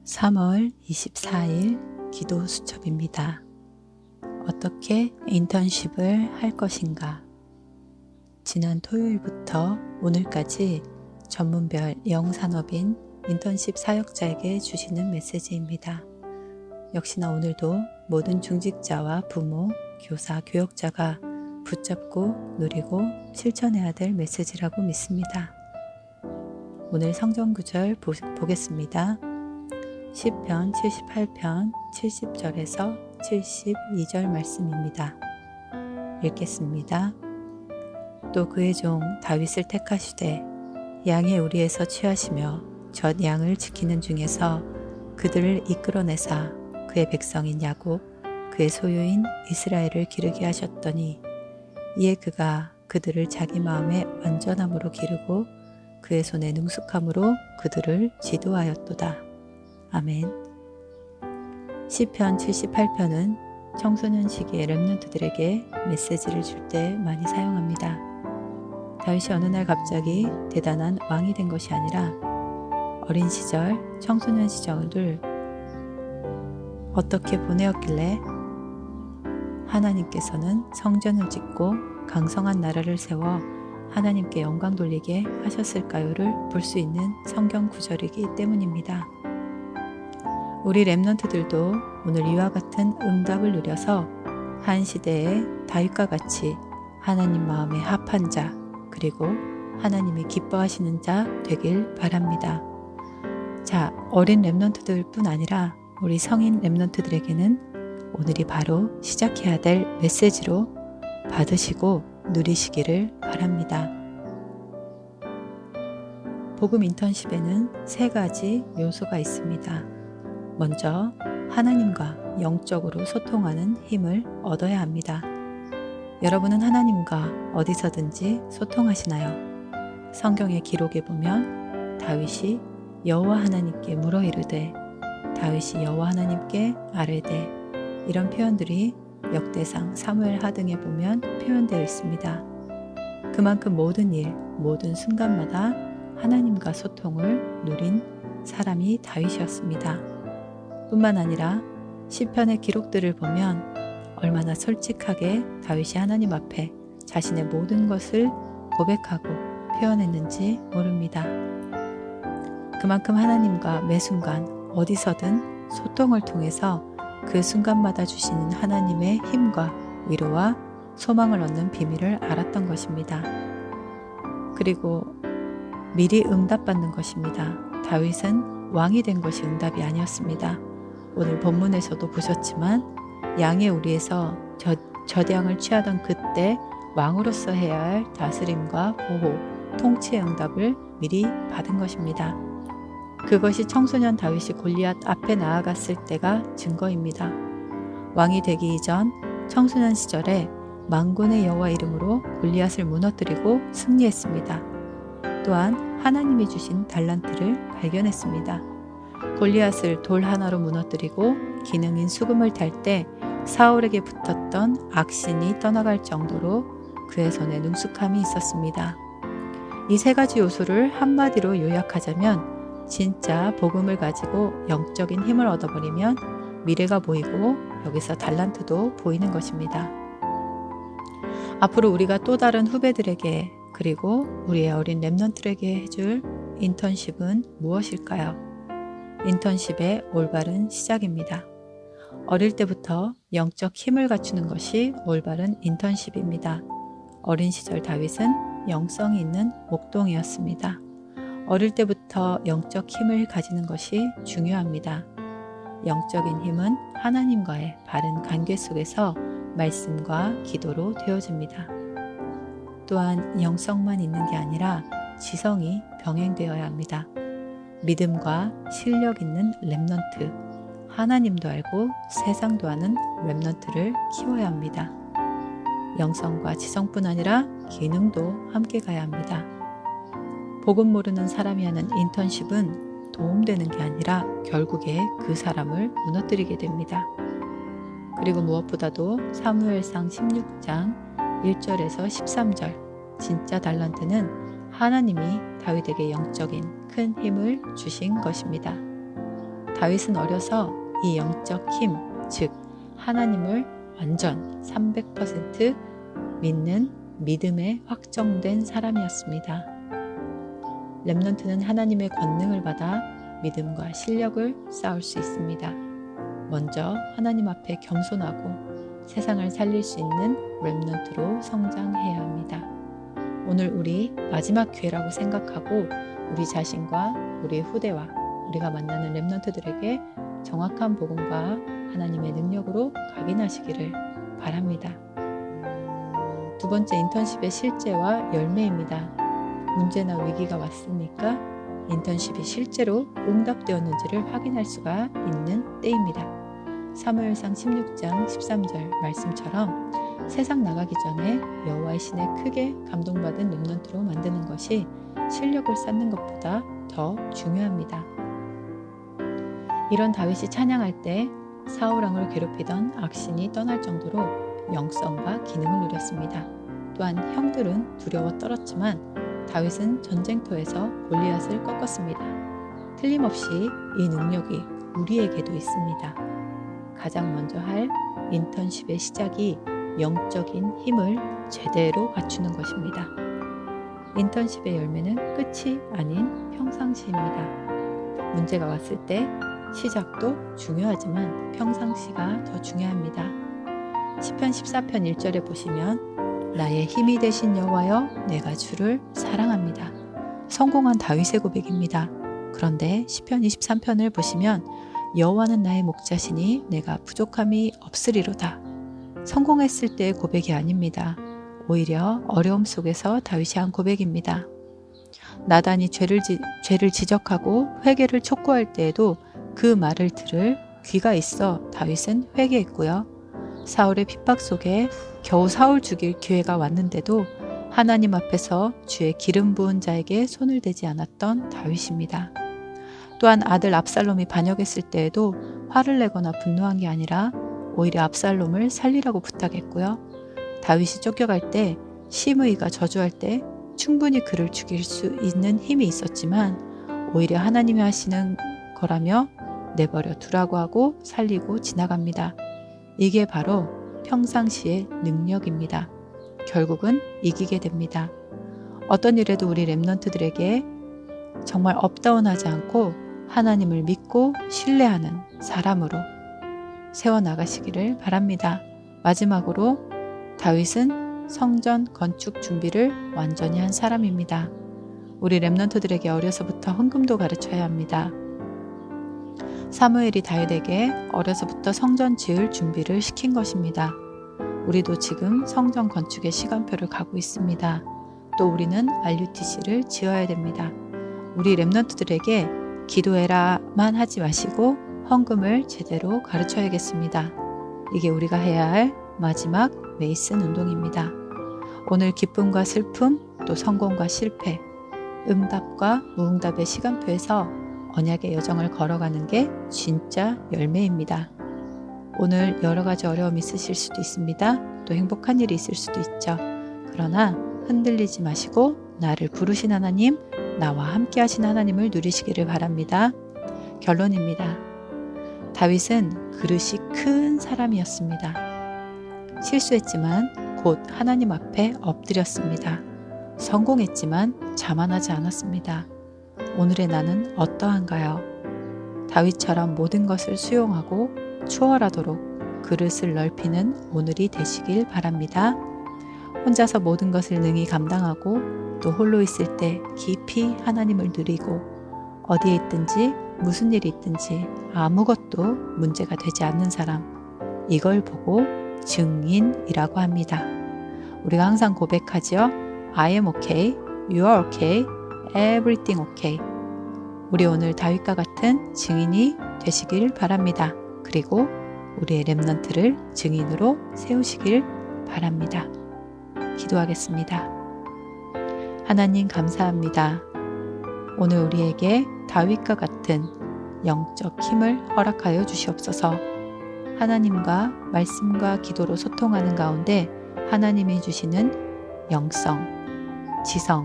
3월 24일 기도 수첩입니다. 어떻게 인턴십을 할 것인가? 지난 토요일부터 오늘까지 전문별 영산업인 인턴십 사역자에게 주시는 메시지입니다. 역시나 오늘도 모든 중직자와 부모, 교사, 교역자가 붙잡고 누리고 실천해야 될 메시지라고 믿습니다. 오늘 성경 구절 보겠습니다. 시편 78편 70절에서 72절 말씀입니다. 읽겠습니다. 또 그의 종 다윗을 택하시되 양의 우리에서 취하시며 젖 양을 지키는 중에서 그들을 이끌어내사 그의 백성인 야곱 그의 소유인 이스라엘을 기르게 하셨더니 이에 그가 그들을 자기 마음의 완전함으로 기르고 그의 손의 능숙함으로 그들을 지도하였도다. 아멘. 시편 78편은 청소년 시기의 렘넌트들에게 메시지를 줄 때 많이 사용합니다. 다윗이 어느 날 갑자기 대단한 왕이 된 것이 아니라 어린 시절, 청소년 시절을 어떻게 보내었길래 하나님께서는 성전을 짓고 강성한 나라를 세워 하나님께 영광 돌리게 하셨을까요를 볼 수 있는 성경 구절이기 때문입니다. 우리 렘넌트들도 오늘 이와 같은 응답을 누려서 한 시대에 다윗과 같이 하나님 마음에 합한 자 그리고 하나님이 기뻐하시는 자 되길 바랍니다. 자, 어린 렘넌트들 뿐 아니라 우리 성인 렘넌트들에게는 오늘이 바로 시작해야 될 메시지로 받으시고 누리시기를 바랍니다. 복음 인턴십에는 3가지 요소가 있습니다. 먼저 하나님과 영적으로 소통하는 힘을 얻어야 합니다. 여러분은 하나님과 어디서든지 소통하시나요? 성경의 기록에 보면 다윗이 여호와 하나님께 물어 이르되 다윗이 여호와 하나님께 아뢰되 이런 표현들이 역대상 사무엘하 등에 보면 표현되어 있습니다. 그만큼 모든 일, 모든 순간마다 하나님과 소통을 누린 사람이 다윗이었습니다. 뿐만 아니라 시편의 기록들을 보면 얼마나 솔직하게 다윗이 하나님 앞에 자신의 모든 것을 고백하고 표현했는지 모릅니다. 그만큼 하나님과 매 순간 어디서든 소통을 통해서 그 순간마다 주시는 하나님의 힘과 위로와 소망을 얻는 비밀을 알았던 것입니다. 그리고 미리 응답받는 것입니다. 다윗은 왕이 된 것이 응답이 아니었습니다. 오늘 본문에서도 보셨지만 양의 우리에서 젖양을 취하던 그때 왕으로서 해야 할 다스림과 보호, 통치의 응답을 미리 받은 것입니다. 그것이 청소년 다윗이 골리앗 앞에 나아갔을 때가 증거입니다. 왕이 되기 이전 청소년 시절에 만군의 여호와 이름으로 골리앗을 무너뜨리고 승리했습니다. 또한 하나님이 주신 달란트를 발견했습니다. 골리앗을 돌 하나로 무너뜨리고 기능인 수금을 탈 때 사울에게 붙었던 악신이 떠나갈 정도로 그의 손에 능숙함이 있었습니다. 이 3가지 요소를 한마디로 요약하자면 진짜 복음을 가지고 영적인 힘을 얻어버리면 미래가 보이고 여기서 달란트도 보이는 것입니다. 앞으로 우리가 또 다른 후배들에게 그리고 우리의 어린 렘넌트에게 해줄 인턴십은 무엇일까요? 인턴십의 올바른 시작입니다. 어릴 때부터 영적 힘을 갖추는 것이 올바른 인턴십입니다. 어린 시절 다윗은 영성이 있는 목동이었습니다. 어릴 때부터 영적 힘을 가지는 것이 중요합니다. 영적인 힘은 하나님과의 바른 관계 속에서 말씀과 기도로 되어집니다. 또한 영성만 있는 게 아니라 지성이 병행되어야 합니다. 믿음과 실력 있는 렘넌트, 하나님도 알고 세상도 아는 렘넌트를 키워야 합니다. 영성과 지성뿐 아니라 기능도 함께 가야 합니다. 복음 모르는 사람이 하는 인턴십은 도움되는 게 아니라 결국에 그 사람을 무너뜨리게 됩니다. 그리고 무엇보다도 사무엘상 16장 1절에서 13절 진짜 달란트는 하나님이 다윗에게 영적인 큰 힘을 주신 것입니다. 다윗은 어려서 이 영적 힘, 즉 하나님을 완전 300% 믿는 믿음에 확정된 사람이었습니다. 렘넌트는 하나님의 권능을 받아 믿음과 실력을 쌓을 수 있습니다. 먼저 하나님 앞에 겸손하고 세상을 살릴 수 있는 렘넌트로 성장해야 합니다. 오늘 우리 마지막 기회라고 생각하고 우리 자신과 우리 후대와 우리가 만나는 렘넌트들에게 정확한 복음과 하나님의 능력으로 각인하시기를 바랍니다. 두 번째, 인턴십의 실제와 열매입니다. 문제나 위기가 왔으니까 인턴십이 실제로 응답되었는지를 확인할 수가 있는 때입니다. 사무엘상 16장 13절 말씀처럼 세상 나가기 전에 여호와의 신에 크게 감동받은 렘넌트로 만드는 것이 실력을 쌓는 것보다 더 중요합니다. 이런 다윗이 찬양할 때 사울 왕을 괴롭히던 악신이 떠날 정도로 영성과 기능을 누렸습니다. 또한 형들은 두려워 떨었지만 다윗은 전쟁터에서 골리앗을 꺾었습니다. 틀림없이 이 능력이 우리에게도 있습니다. 가장 먼저 할 인턴십의 시작이 영적인 힘을 제대로 갖추는 것입니다. 인턴십의 열매는 끝이 아닌 평상시입니다. 문제가 왔을 때 시작도 중요하지만 평상시가 더 중요합니다. 시편 14편 1절에 보시면 나의 힘이 되신 여호와여 내가 주를 사랑합니다. 성공한 다윗의 고백입니다. 그런데 시편 23편을 보시면 여호와는 나의 목자시니 내가 부족함이 없으리로다. 성공했을 때의 고백이 아닙니다. 오히려 어려움 속에서 다윗이 한 고백입니다. 나단이 죄를 지적하고 회개를 촉구할 때에도 그 말을 들을 귀가 있어 다윗은 회개했고요. 사울의 핍박 속에 겨우 사울 죽일 기회가 왔는데도 하나님 앞에서 주의 기름 부은 자에게 손을 대지 않았던 다윗입니다. 또한 아들 압살롬이 반역했을 때에도 화를 내거나 분노한 게 아니라 오히려 압살롬을 살리라고 부탁했고요. 다윗이 쫓겨갈 때 시므이가 저주할 때 충분히 그를 죽일 수 있는 힘이 있었지만 오히려 하나님이 하시는 거라며 내버려 두라고 하고 살리고 지나갑니다. 이게 바로 평상시의 능력입니다. 결국은 이기게 됩니다. 어떤 일에도 우리 렘넌트들에게 정말 업다운하지 않고 하나님을 믿고 신뢰하는 사람으로 세워나가시기를 바랍니다. 마지막으로 다윗은 성전 건축 준비를 완전히 한 사람입니다. 우리 렘넌트들에게 어려서부터 헌금도 가르쳐야 합니다. 사무엘이 다윗에게 어려서부터 성전 지을 준비를 시킨 것입니다. 우리도 지금 성전 건축의 시간표를 가고 있습니다. 또 우리는 RUTC를 지어야 됩니다. 우리 렘넌트들에게 기도해라만 하지 마시고 헌금을 제대로 가르쳐야겠습니다. 이게 우리가 해야 할 마지막 메이슨 운동입니다. 오늘 기쁨과 슬픔, 또 성공과 실패, 응답과 무응답의 시간표에서 언약의 여정을 걸어가는 게 진짜 열매입니다. 오늘 여러 가지 어려움이 있으실 수도 있습니다. 또 행복한 일이 있을 수도 있죠. 그러나 흔들리지 마시고 나를 부르신 하나님, 나와 함께 하신 하나님을 누리시기를 바랍니다. 결론입니다. 다윗은 그릇이 큰 사람이었습니다. 실수했지만 곧 하나님 앞에 엎드렸습니다. 성공했지만 자만하지 않았습니다. 오늘의 나는 어떠한가요? 다윗처럼 모든 것을 수용하고 추월하도록 그릇을 넓히는 오늘이 되시길 바랍니다. 혼자서 모든 것을 능히 감당하고 또 홀로 있을 때 깊이 하나님을 누리고 어디에 있든지 무슨 일이 있든지 아무것도 문제가 되지 않는 사람, 이걸 보고 증인이라고 합니다. 우리가 항상 고백하죠. I am okay, you are okay, everything okay. 우리 오늘 다윗과 같은 증인이 되시길 바랍니다. 그리고 우리의 렘넌트를 증인으로 세우시길 바랍니다. 기도하겠습니다. 하나님 감사합니다. 오늘 우리에게 다윗과 같은 영적 힘을 허락하여 주시옵소서. 하나님과 말씀과 기도로 소통하는 가운데 하나님이 주시는 영성, 지성,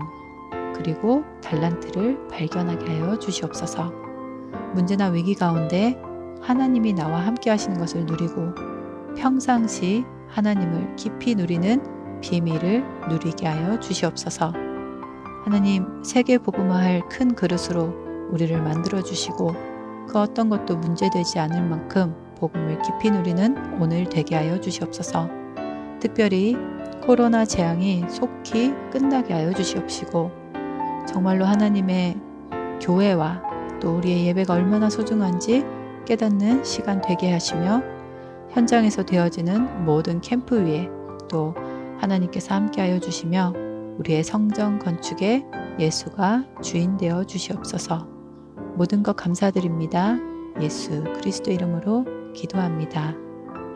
그리고 달란트를 발견하게 하여 주시옵소서. 문제나 위기 가운데 하나님이 나와 함께 하시는 것을 누리고 평상시 하나님을 깊이 누리는 비밀을 누리게 하여 주시옵소서. 하나님, 세계 복음화할 큰 그릇으로 우리를 만들어 주시고 그 어떤 것도 문제되지 않을 만큼 복음을 깊이 누리는 오늘 되게 하여 주시옵소서. 특별히 코로나 재앙이 속히 끝나게 하여 주시옵시고 정말로 하나님의 교회와 또 우리의 예배가 얼마나 소중한지 깨닫는 시간 되게 하시며 현장에서 되어지는 모든 캠프 위에 또 하나님께서 함께하여 주시며 우리의 성전 건축에 예수가 주인 되어 주시옵소서. 모든 것 감사드립니다. 예수 그리스도 이름으로 기도합니다.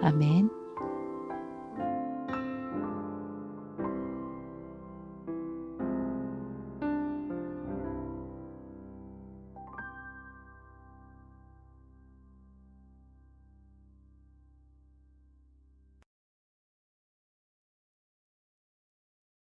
아멘.